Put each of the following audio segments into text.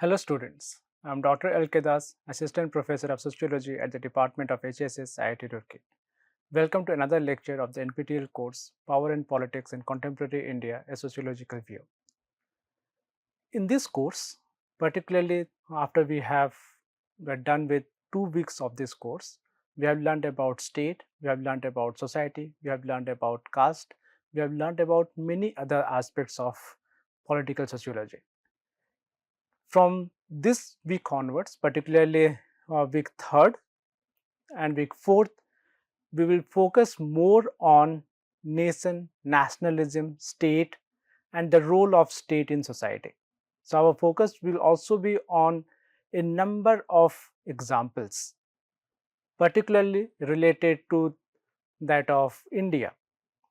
Hello students, I am Dr. L.K. Das, Assistant Professor of Sociology at the Department of HSS, IIT Roorkee. Welcome to another lecture of the NPTEL course Power and Politics in Contemporary India, a Sociological View. In this course, particularly after we're done with 2 weeks of this course, we have learned about state, we have learned about society, we have learned about caste, we have learned about many other aspects of political sociology. From this week onwards, particularly week 3rd and week 4th, we will focus more on nation, nationalism, state and the role of state in society. So, our focus will also be on a number of examples, particularly related to that of India,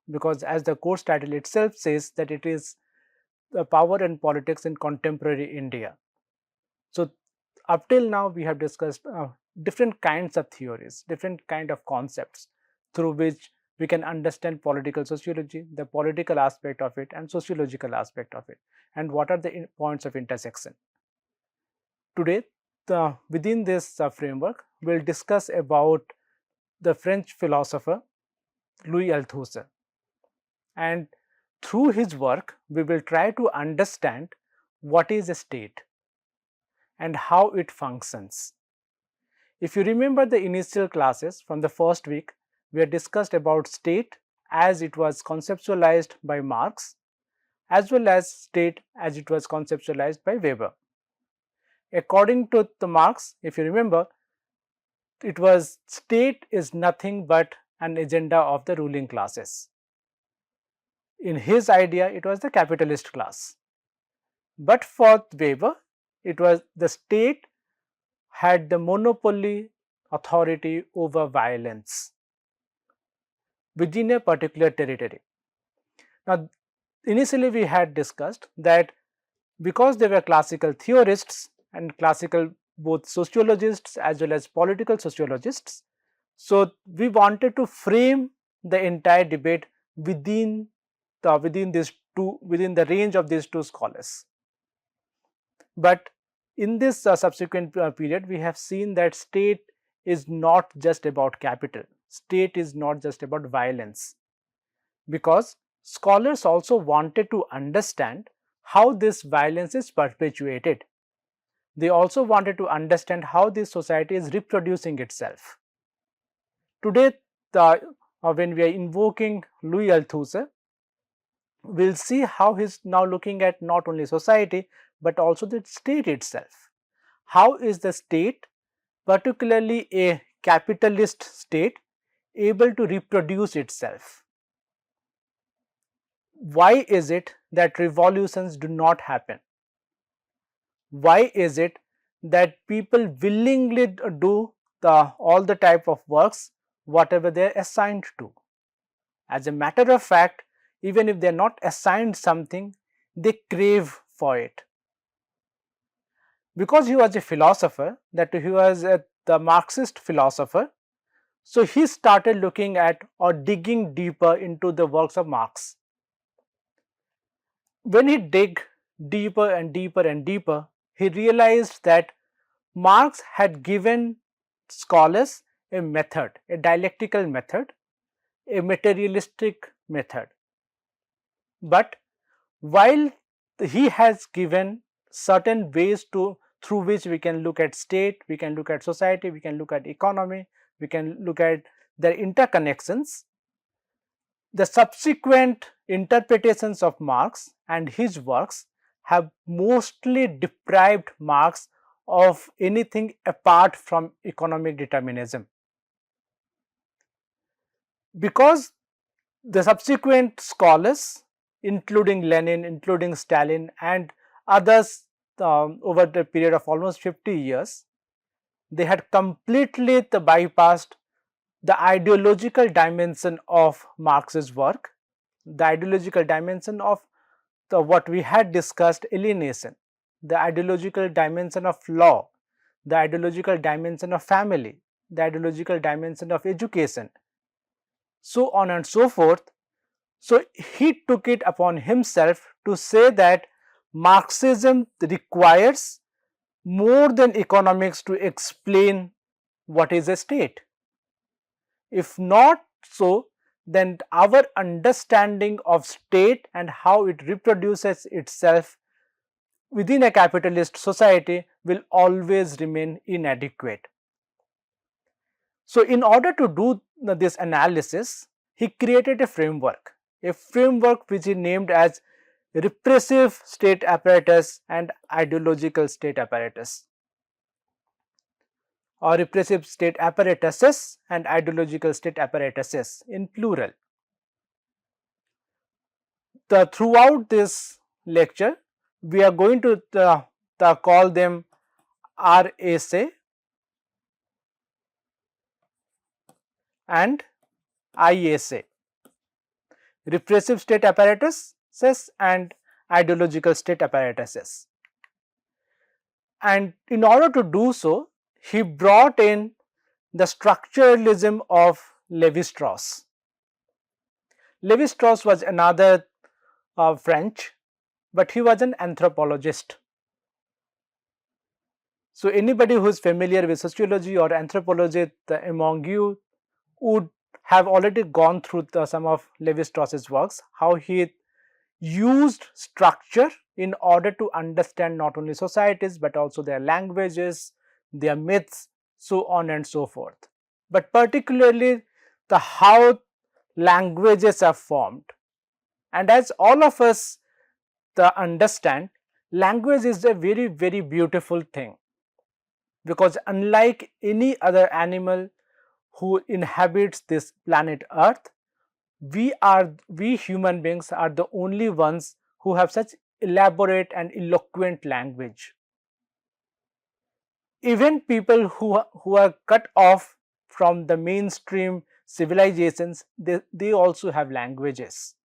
because as the course title itself says that it is the power and politics in contemporary India. So, up till now we have discussed different kinds of theories, different kind of concepts through which we can understand political sociology, the political aspect of it and sociological aspect of it, and what are the points of intersection. Today, within this framework, we will discuss about the French philosopher Louis Althusser, and through his work we will try to understand what is a state and how it functions. If you remember the initial classes from the first week, we had discussed about state as it was conceptualized by Marx, as well as state as it was conceptualized by Weber. According to the Marx, if you remember, it was state is nothing but an agenda of the ruling classes. In his idea, it was the capitalist class. But for Weber, it was the state had the monopoly authority over violence within a particular territory. Now, initially we had discussed that because they were classical theorists and classical both sociologists as well as political sociologists, so we wanted to frame the entire debate within the range of these two scholars. But in this subsequent period, we have seen that state is not just about capital, state is not just about violence, because scholars also wanted to understand how this violence is perpetuated. They also wanted to understand how this society is reproducing itself. Today, when we are invoking Louis Althusser, we will see how he is now looking at not only society but also the state itself. How is the state, particularly a capitalist state, able to reproduce itself? Why is it that revolutions do not happen? Why is it that people willingly do all the type of works whatever they are assigned to? As a matter of fact, even if they are not assigned something, they crave for it. Because he was a philosopher, that he was the Marxist philosopher, so he started looking at or digging deeper into the works of Marx. When he dug deeper and deeper and deeper, he realized that Marx had given scholars a method, a dialectical method, a materialistic method. But while he has given certain ways through which we can look at state, we can look at society, we can look at economy, we can look at their interconnections, the subsequent interpretations of Marx and his works have mostly deprived Marx of anything apart from economic determinism. Because the subsequent scholars, including Lenin, including Stalin and others over the period of almost 50 years, they had completely bypassed the ideological dimension of Marx's work, the ideological dimension of what we had discussed, alienation, the ideological dimension of law, the ideological dimension of family, the ideological dimension of education, so on and so forth. So, he took it upon himself to say that Marxism requires more than economics to explain what is a state? If not so, then our understanding of state and how it reproduces itself within a capitalist society will always remain inadequate. So, in order to do this analysis, he created a framework which he named as repressive state apparatus and ideological state apparatus, or repressive state apparatuses and ideological state apparatuses in plural. Throughout this lecture, we are going to call them RSA and ISA, repressive state apparatuses and ideological state apparatuses. And in order to do so, he brought in the structuralism of Lévi-Strauss. Lévi-Strauss was another French, but he was an anthropologist. So, anybody who is familiar with sociology or anthropology among you would have already gone through some of Lévi-Strauss's works, how he used structure in order to understand not only societies but also their languages, their myths, so on and so forth. But particularly the how languages are formed. And as all of us understand, language is a very, very beautiful thing, because unlike any other animal who inhabits this planet Earth, we human beings are the only ones who have such elaborate and eloquent language. Even people who are cut off from the mainstream civilizations, they also have languages.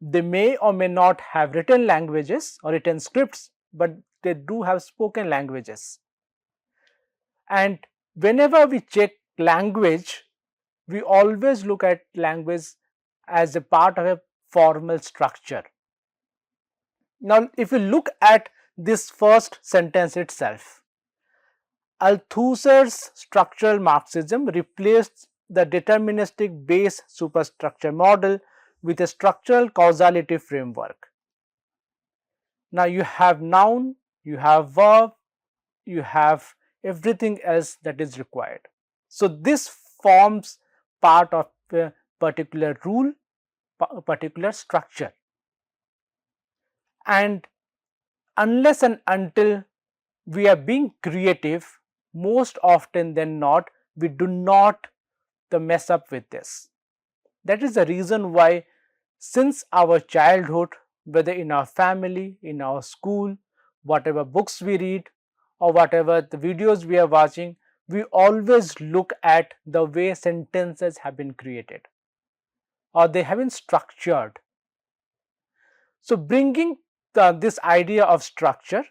They may or may not have written languages or written scripts, but they do have spoken languages. And whenever we check language, we always look at language as a part of a formal structure. Now, if you look at this first sentence itself, Althusser's structural Marxism replaced the deterministic base superstructure model with a structural causality framework. Now, you have noun, you have verb, you have everything else that is required. So, this forms part of a particular rule, a particular structure, and unless and until we are being creative, most often than not we do not mess up with this. That is the reason why since our childhood, whether in our family, in our school, whatever books we read or whatever the videos we are watching, we always look at the way sentences have been created or they have been structured. So, bringing this idea of structure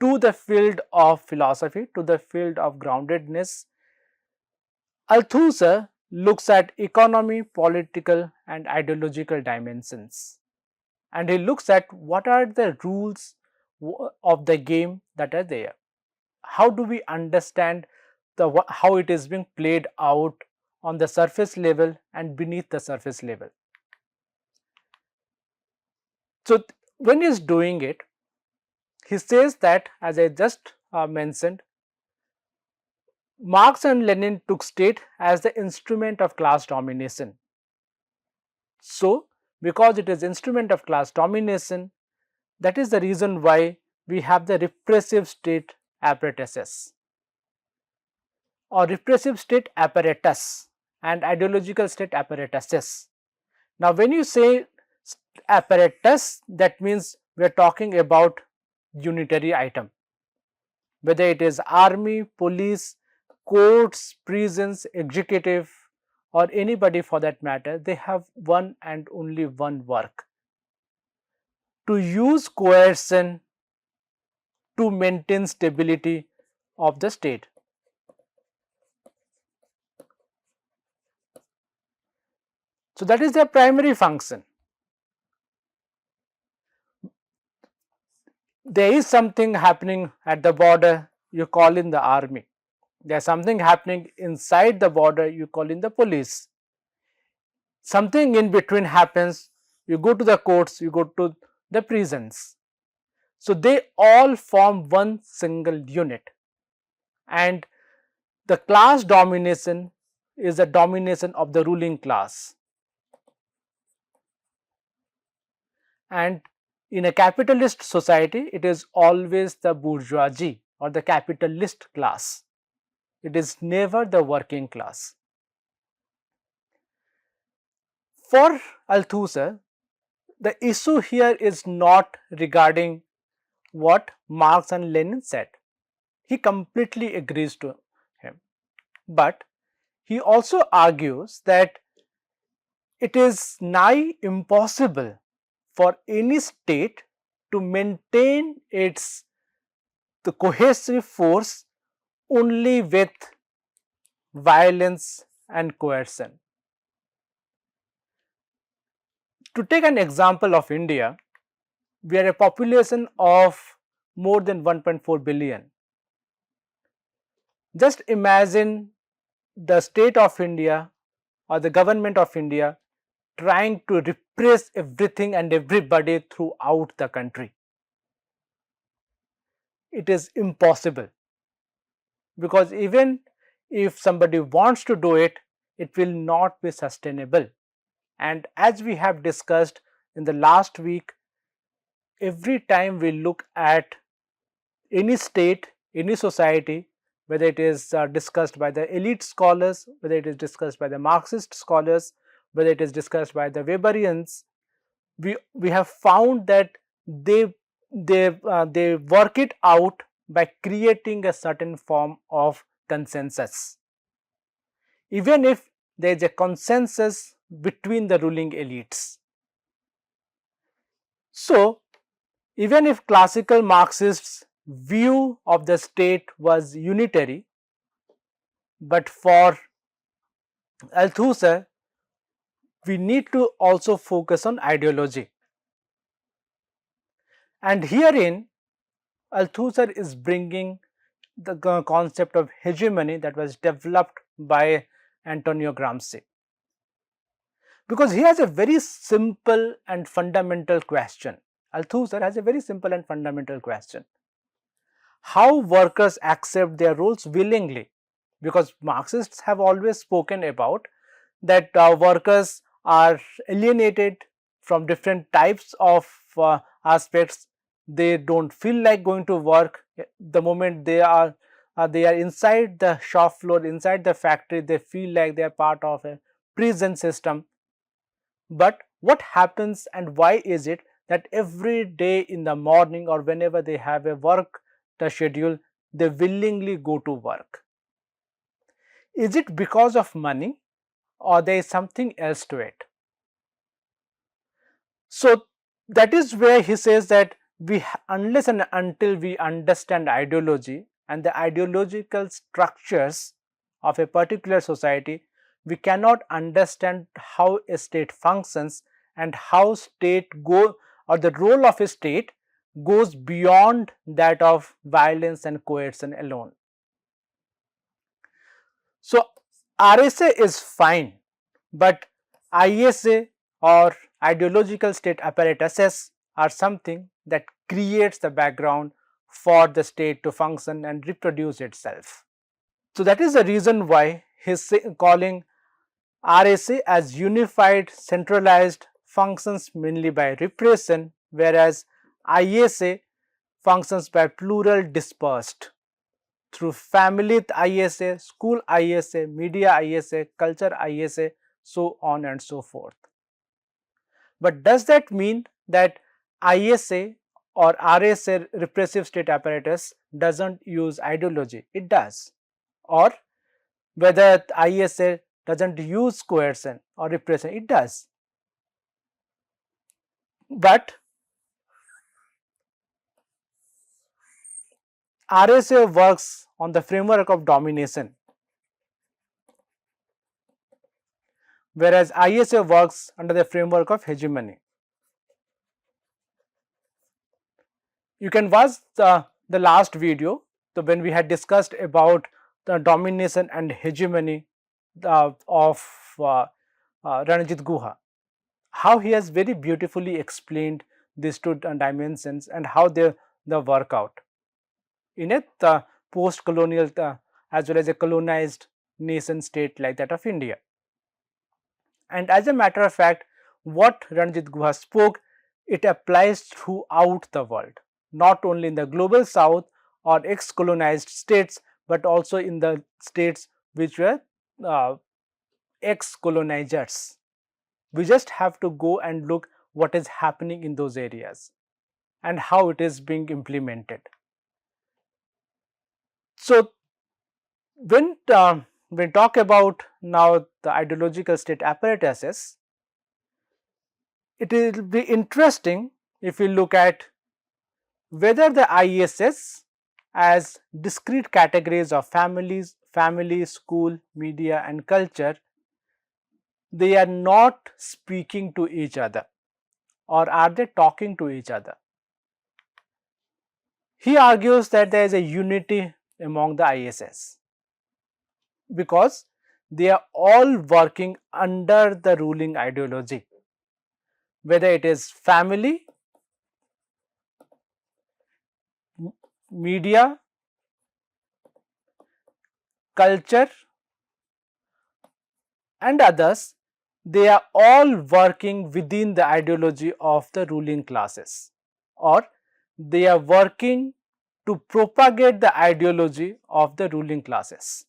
to the field of philosophy, to the field of groundedness, Althusser looks at economy, political and ideological dimensions, and he looks at what are the rules of the game that are there. How do we understand how it is being played out on the surface level and beneath the surface level. So, when he is doing it, he says that, as I just mentioned, Marx and Lenin took state as the instrument of class domination. So, because it is instrument of class domination, that is the reason why we have the repressive state apparatuses or repressive state apparatus and ideological state apparatuses. Now, when you say apparatus, that means we are talking about unitary item, whether it is army, police, courts, prisons, executive or anybody for that matter, they have one and only one work: to use coercion to maintain stability of the state. So, that is their primary function. there is something happening at the border, you call in the army. There's something happening inside the border, you call in the police. Something in between happens, you go to the courts, you go to the prisons. So they all form one single unit, and the class domination is the domination of the ruling class. And in a capitalist society, it is always the bourgeoisie or the capitalist class. It is never the working class. For Althusser, the issue here is not regarding what Marx and Lenin said. He completely agrees to him. But he also argues that it is nigh impossible for any state to maintain its the cohesive force only with violence and coercion. To take an example of India, we are a population of more than 1.4 billion. Just imagine the state of India or the government of India trying to repress everything and everybody throughout the country. It is impossible, because even if somebody wants to do it, it will not be sustainable. And as we have discussed in the last week, every time we look at any state, any society, whether it is discussed by the elite scholars, whether it is discussed by the Marxist scholars, whether it is discussed by the Weberians, we have found that they work it out by creating a certain form of consensus. Even if there is a consensus between the ruling elites. So, even if classical Marxists' view of the state was unitary, but for Althusser, we need to also focus on ideology. And herein, Althusser is bringing the concept of hegemony that was developed by Antonio Gramsci. Because he has a very simple and fundamental question. Althusser has a very simple and fundamental question. How workers accept their roles willingly? Because Marxists have always spoken about that workers are alienated from different types of aspects. They don't feel like going to work. The moment they are inside the shop floor, inside the factory, they feel like they are part of a prison system. But what happens and why is it that every day in the morning or whenever they have a work schedule, they willingly go to work? Is it because of money, or there is something else to it? So that is where he says that unless and until we understand ideology and the ideological structures of a particular society, we cannot understand how a state functions and how state or the role of a state goes beyond that of violence and coercion alone. So RSA is fine, but ISA or ideological state apparatuses are something that creates the background for the state to function and reproduce itself. So that is the reason why he is calling RSA as unified, centralized, functions mainly by repression, whereas ISA functions by plural, dispersed through family ISA, school ISA, media ISA, culture ISA, so on and so forth. But does that mean that ISA or RSA, repressive state apparatus, doesn't use ideology? It does. Or whether ISA doesn't use coercion or repression? It does. But RSA works on the framework of domination, whereas ISA works under the framework of hegemony. You can watch the last video, when we had discussed about the domination and hegemony of Ranjit Guha, how he has very beautifully explained these two dimensions and how they work out in a post-colonial as well as a colonized nation state like that of India. And as a matter of fact, what Ranjit Guha spoke, it applies throughout the world, not only in the global south or ex-colonized states, but also in the states which were uh, ex-colonizers. We just have to go and look what is happening in those areas and how it is being implemented. So when talk about now the ideological state apparatuses, it will be interesting if we look at whether the ISS as discrete categories of family, school, media and culture, they are not speaking to each other, or are they talking to each other? He argues that there is a unity among the ISS because they are all working under the ruling ideology, whether it is family, media, culture and others. They are all working within the ideology of the ruling classes, or they are working to propagate the ideology of the ruling classes.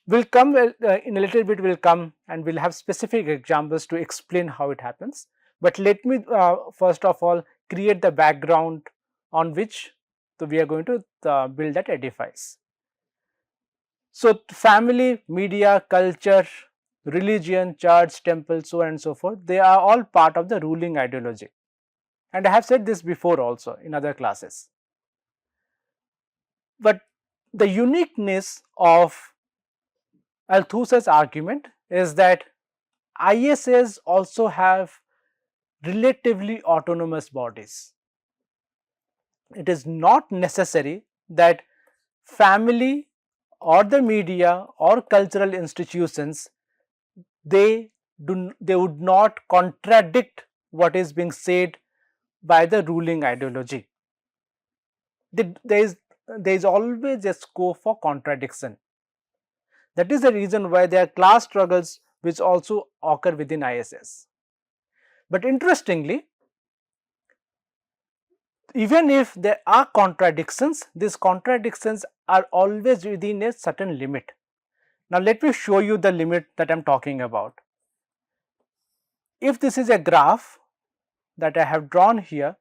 We'll come in a little bit, we'll come and we'll have specific examples to explain how it happens. But let me first of all create the background on which we are going to build that edifice. So, family, media, culture, religion, church, temple, so on and so forth, they are all part of the ruling ideology. And I have said this before also in other classes. But the uniqueness of Althusser's argument is that ISS also have relatively autonomous bodies. It is not necessary that family or the media or cultural institutions they would not contradict what is being said by the ruling ideology. There is always a scope for contradiction. That is the reason why there are class struggles which also occur within ISS. But interestingly, even if there are contradictions, these contradictions are always within a certain limit. Now let me show you the limit that I am talking about. If this is a graph that I have drawn here,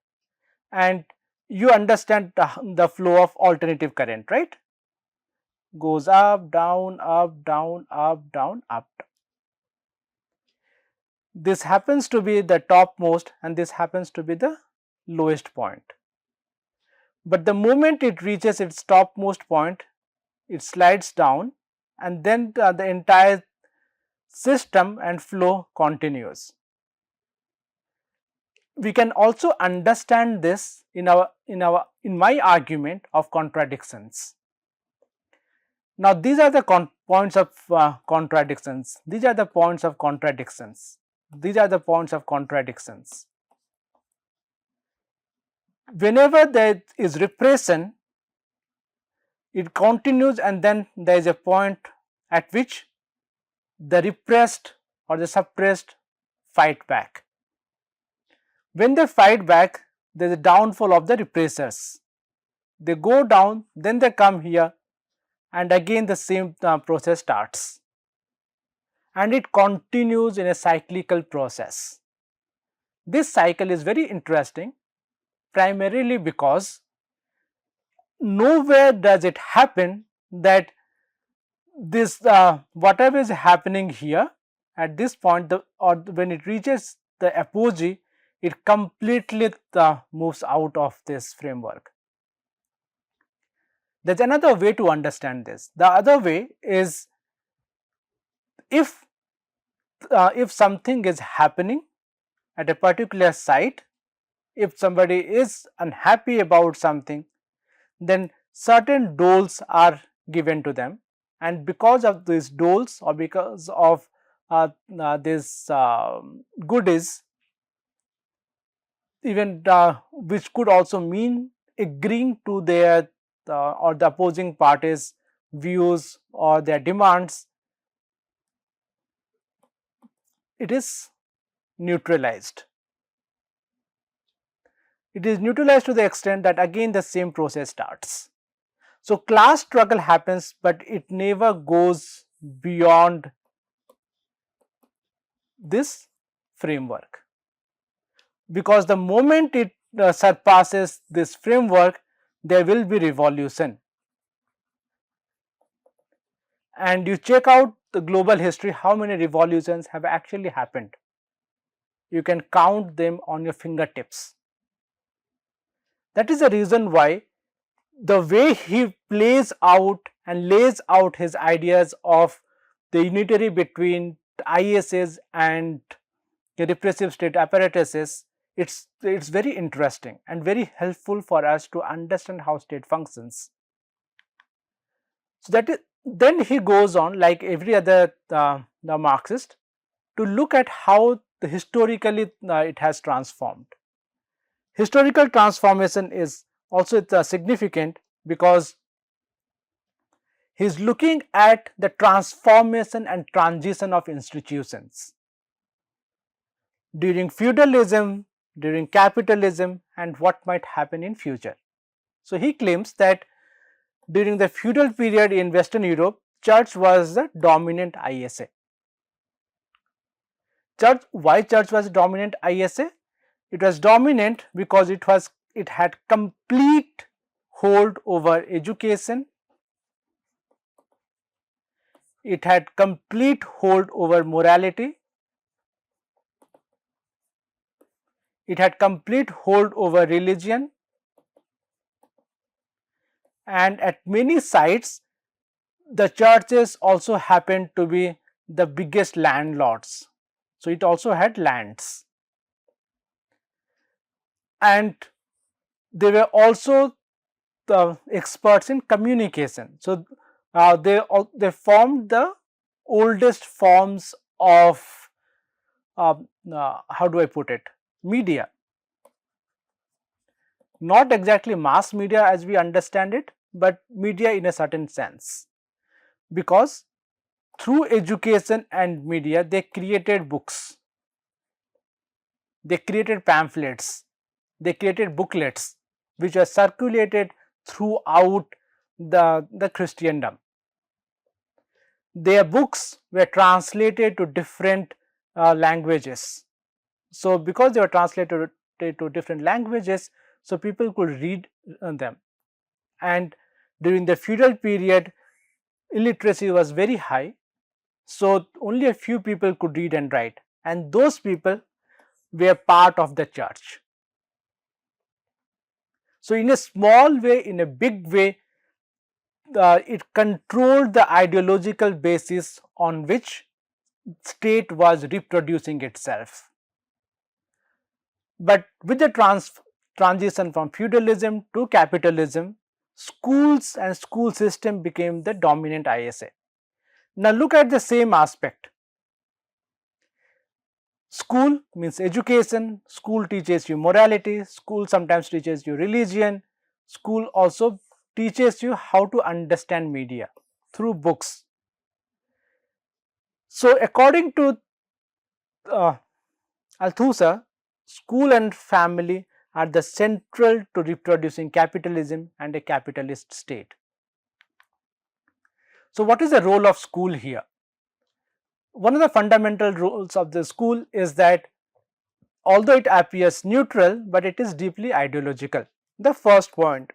and you understand the flow of alternative current, right? Goes up, down, up, down, up, down, up. This happens to be the topmost and this happens to be the lowest point. But the moment it reaches its topmost point, it slides down and then the entire system and flow continues. We can also understand this in my argument of contradictions. Now these are the points of contradictions. These are the points of contradictions. These are the points of contradictions. Whenever there is repression, it continues and then there is a point at which the repressed or the suppressed fight back. When they fight back, there is a downfall of the repressors. They go down, then they come here and again the same process starts. And it continues in a cyclical process. This cycle is very interesting primarily because nowhere does it happen that this whatever is happening here at this point or when it reaches the apogee, it completely moves out of this framework. There is another way to understand this. The other way is if something is happening at a particular site if somebody is unhappy about something, then certain doles are given to them, and because of these doles or because of this goodies, even which could also mean agreeing to their or the opposing parties views or their demands, it is neutralized. It is neutralized to the extent that again the same process starts. So class struggle happens, but it never goes beyond this framework, because the moment it surpasses this framework, there will be revolution. And you check out the global history, how many revolutions have actually happened. You can count them on your fingertips. That is the reason why the way he plays out and lays out his ideas of the unity between ISs and the repressive state apparatuses, it's very interesting and very helpful for us to understand how state functions. So that is, then he goes on, like every other the Marxist, to look at how the historically it has transformed. Historical transformation is also significant because he is looking at the transformation and transition of institutions during feudalism, during capitalism, and what might happen in future. So he claims that during the feudal period in Western Europe, church was the dominant ISA. Why church was dominant ISA? It was dominant because it had complete hold over education, it had complete hold over morality, it had complete hold over religion, and at many sites the churches also happened to be the biggest landlords. So it also had lands, and they were also the experts in communication. So they formed the oldest forms of how do I put it, media. Not exactly mass media as we understand it, but media in a certain sense, because through education and media they created books, they created pamphlets, they created booklets which were circulated throughout the Christendom. Their books were translated to different languages. So because they were translated to different languages, so people could read them. And during the feudal period, illiteracy was very high, so only a few people could read and write, and those people were part of the church. So in a small way, in a big way, it controlled the ideological basis on which state was reproducing itself. But with the transition from feudalism to capitalism, schools and school system became the dominant ISA. Now look at the same aspect. School means education, school teaches you morality, school sometimes teaches you religion, school also teaches you how to understand media through books. So according to Althusser, school and family are the central to reproducing capitalism and a capitalist state. So what is the role of school here? One of the fundamental roles of the school is that although it appears neutral, but it is deeply ideological. The first point,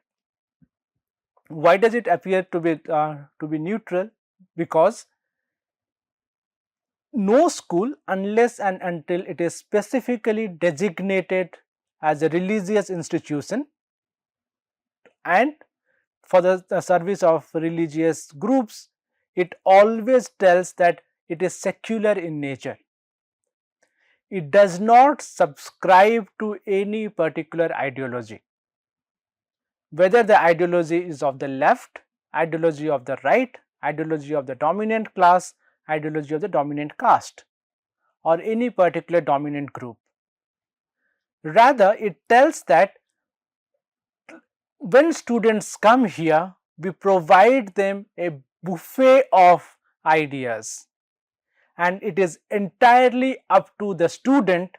why does it appear to be neutral? Because no school, unless and until it is specifically designated as a religious institution and for the service of religious groups, it always tells that it is secular in nature. it does not subscribe to any particular ideology. Whether the ideology is of the left, ideology of the right, ideology of the dominant class, ideology of the dominant caste, or any particular dominant group. Rather, it tells that when students come here, we provide them a buffet of ideas, and it is entirely up to the student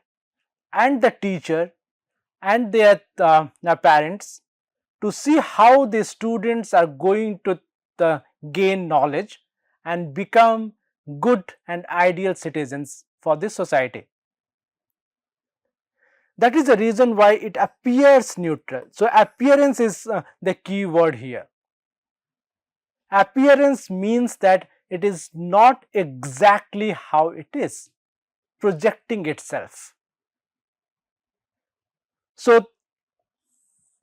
and the teacher and their parents to see how the students are going to gain knowledge and become good and ideal citizens for this society. That is the reason why it appears neutral. So, appearance is the key word here. Appearance means that it is not exactly how it is, projecting itself. So,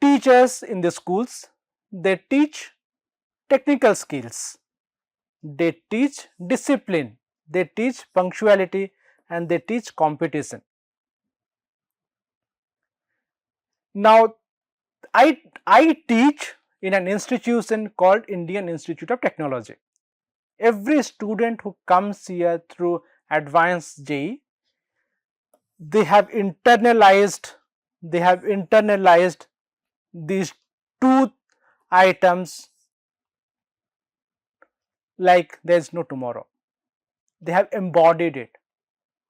teachers in the schools, they teach technical skills, they teach discipline, they teach punctuality, and they teach competition. Now, I teach in an institution called Indian Institute of Technology. Every student who comes here through advanced JEE, they have internalized these two items like there is no tomorrow. They have embodied it,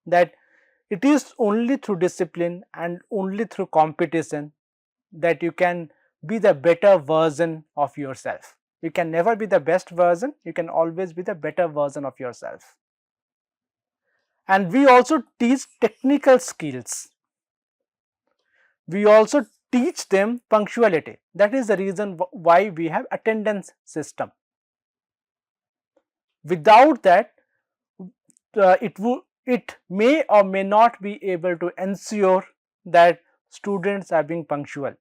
that it is only through discipline and only through competition that you can be the better version of yourself. You can never be the best version, you can always be the better version of yourself. And we also teach technical skills. We also teach them punctuality. That is the reason why we have attendance system. Without that, it may or may not be able to ensure that students are being punctual.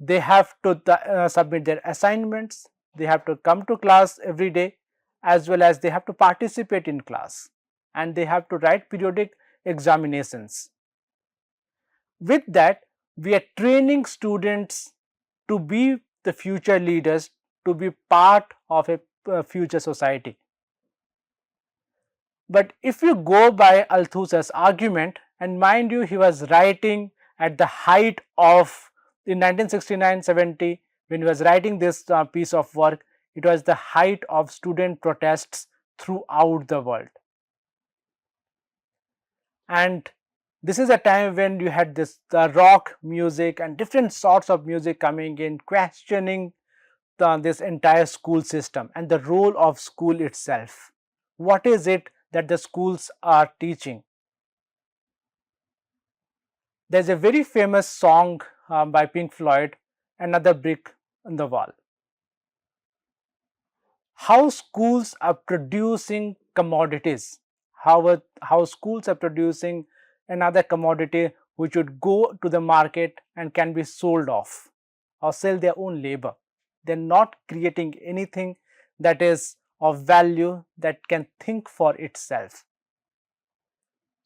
They have to submit their assignments, they have to come to class every day, as well as they have to participate in class, and they have to write periodic examinations. With that, we are training students to be the future leaders, to be part of a future society. But if you go by Althusser's argument, and mind you, he was writing at the height of in 1969-70, when he was writing this piece of work, it was the height of student protests throughout the world. And this is a time when you had this rock music and different sorts of music coming in, questioning this entire school system and the role of school itself. What is it that the schools are teaching? There's a very famous song by Pink Floyd, Another Brick in the Wall. How schools are producing commodities, how schools are producing another commodity which would go to the market and can be sold off or sell their own labor. They are not creating anything that is of value that can think for itself.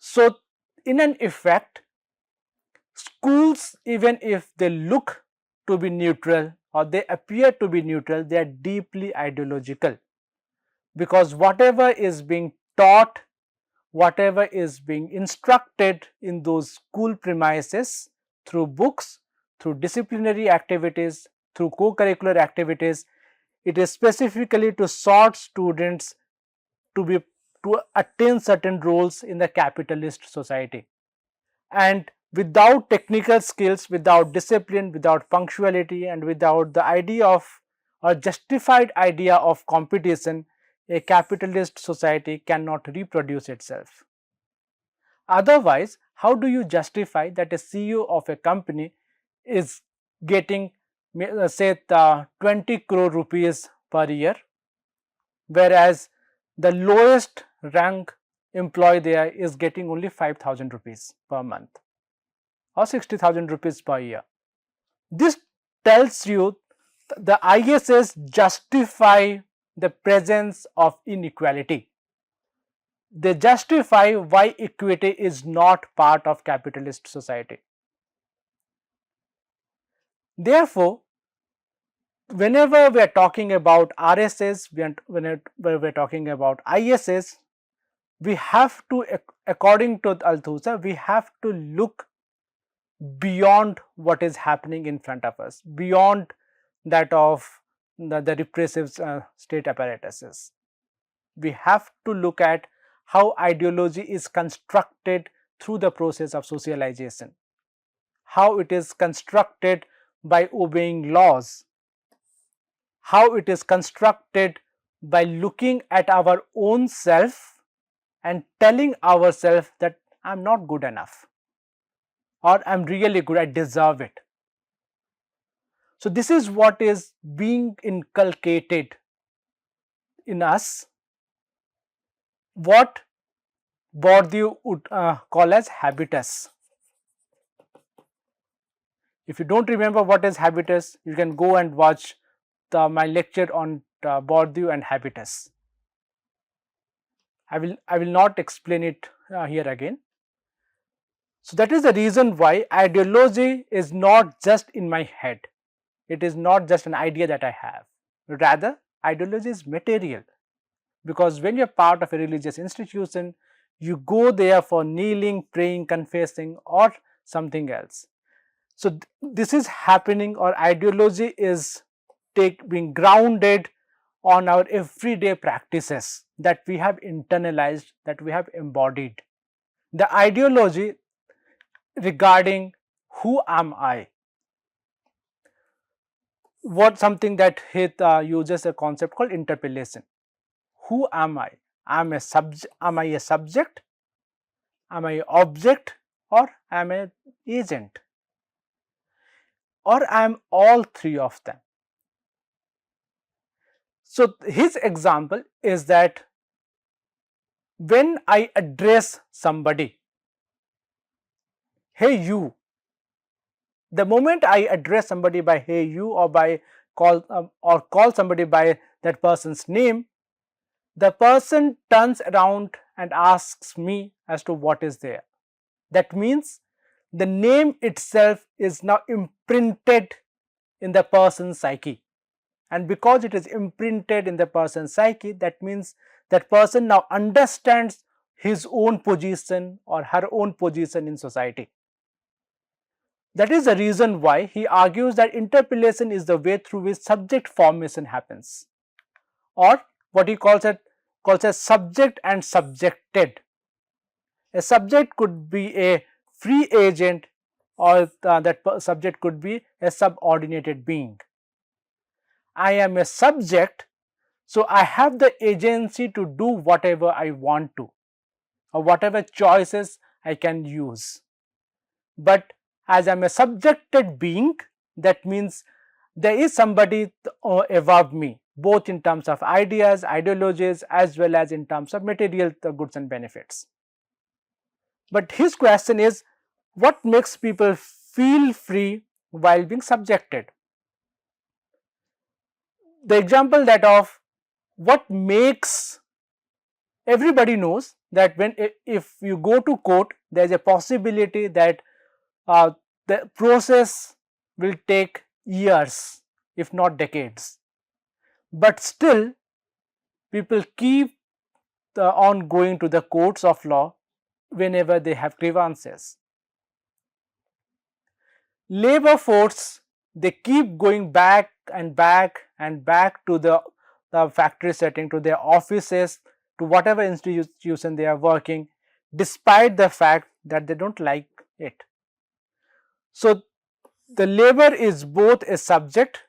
So, in an effect, schools, even if they look to be neutral or they appear to be neutral, they are deeply ideological, because whatever is being taught, whatever is being instructed in those school premises through books, through disciplinary activities, through co-curricular activities, it is specifically to sort students to attain certain roles in the capitalist society. And without technical skills, without discipline, without punctuality, and without the idea of or justified idea of competition, a capitalist society cannot reproduce itself. Otherwise, how do you justify that a CEO of a company is getting say 20 crore rupees per year, whereas the lowest rank employee there is getting only 5,000 rupees per month or 60,000 rupees per year? This tells you the ISS justify the presence of inequality. They justify why equity is not part of capitalist society. Therefore, whenever we are talking about RSS, whenever we are talking about ISS, we have to, according to Althusser, we have to look beyond what is happening in front of us, beyond that of the repressive state apparatuses. We have to look at how ideology is constructed through the process of socialization, how it is constructed by obeying laws, how it is constructed by looking at our own self and telling ourselves that I'm not good enough or I'm really good, I deserve it. So, this is what is being inculcated in us, what Bourdieu would call as habitus. If you don't remember what is habitus, you can go and watch my lecture on Bourdieu and habitus. I will not explain it here again. So, that is the reason why ideology is not just in my head. It is not just an idea that I have. Rather, ideology is material, because when you are part of a religious institution, you go there for kneeling, praying, confessing, or something else. So, this is happening, or ideology is being grounded on our everyday practices that we have internalized, that we have embodied. The ideology regarding who am I, what something that Heth uses a concept called interpellation. Who am I? Am I a subject? Am I an object? Or am I an agent? Or I am all three of them? So, his example is that when I address somebody, hey you, the moment I address somebody by hey you, or by call somebody by that person's name, the person turns around and asks me as to what is there. That means the name itself is now imprinted in the person's psyche, and because it is imprinted in the person's psyche, that means that person now understands his own position or her own position in society. That is the reason why he argues that interpellation is the way through which subject formation happens, or what he calls as subject and subjected. A subject could be a free agent, or that subject could be a subordinated being. I am a subject, so I have the agency to do whatever I want to, or whatever choices I can use. But as I am a subjected being, that means there is somebody above me, both in terms of ideas, ideologies, as well as in terms of material goods and benefits. But his question is, what makes people feel free while being subjected? The example that of what makes, everybody knows that when if you go to court, there is a possibility that the process will take years, if not decades. But still, people keep on going to the courts of law whenever they have grievances. Labor force, they keep going back and back and back to the factory setting, to their offices, to whatever institution they are working, despite the fact that they don't like it. So, the labor is both a subject,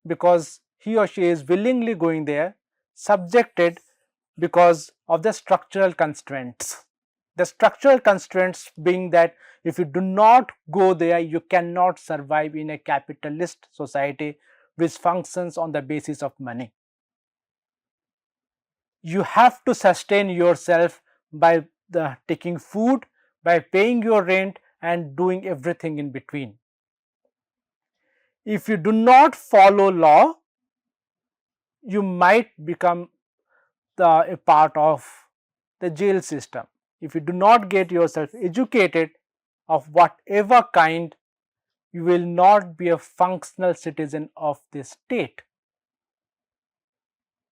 because he or she is willingly going there, subjected because of the structural constraints. The structural constraints being that if you do not go there, you cannot survive in a capitalist society which functions on the basis of money. You have to sustain yourself by taking food, by paying your rent, and doing everything in between. If you do not follow law, you might become a part of the jail system. If you do not get yourself educated of whatever kind, you will not be a functional citizen of this state.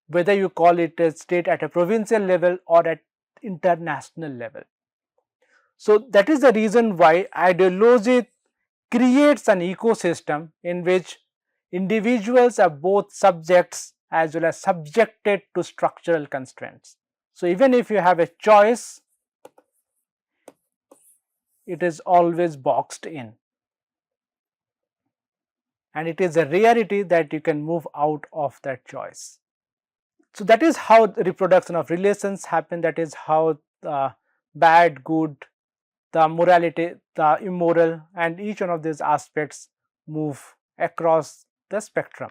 Whether you call it a state at a provincial level or at international level. So that is the reason why ideology creates an ecosystem in which individuals are both subjects as well as subjected to structural constraints. So even if you have a choice, it is always boxed in, and it is a rarity that you can move out of that choice. So that is how the reproduction of relations happen. That is how bad, good, the morality, the immoral, and each one of these aspects move across the spectrum.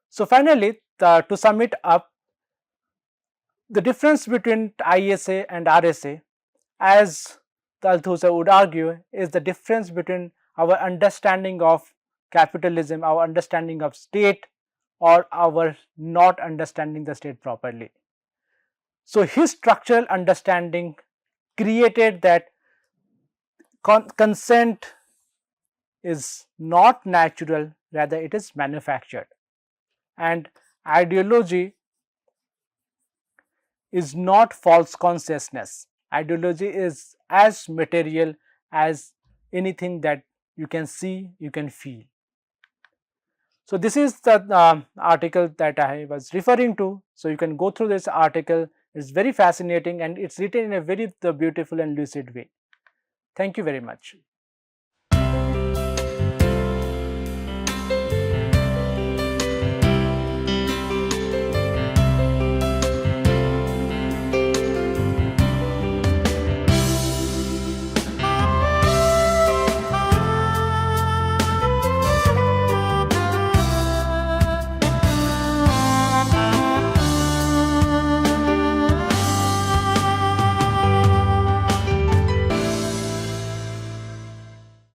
So finally, to sum it up, the difference between ISA and RSA, as Althusser would argue, is the difference between our understanding of capitalism, our understanding of state, or our not understanding the state properly. So his structural understanding created that consent is not natural, rather it is manufactured, and ideology is not false consciousness. Ideology is as material as anything that you can see, you can feel. So this is the article that I was referring to. So you can go through this article. It's very fascinating and it's written in a very beautiful and lucid way. Thank you very much.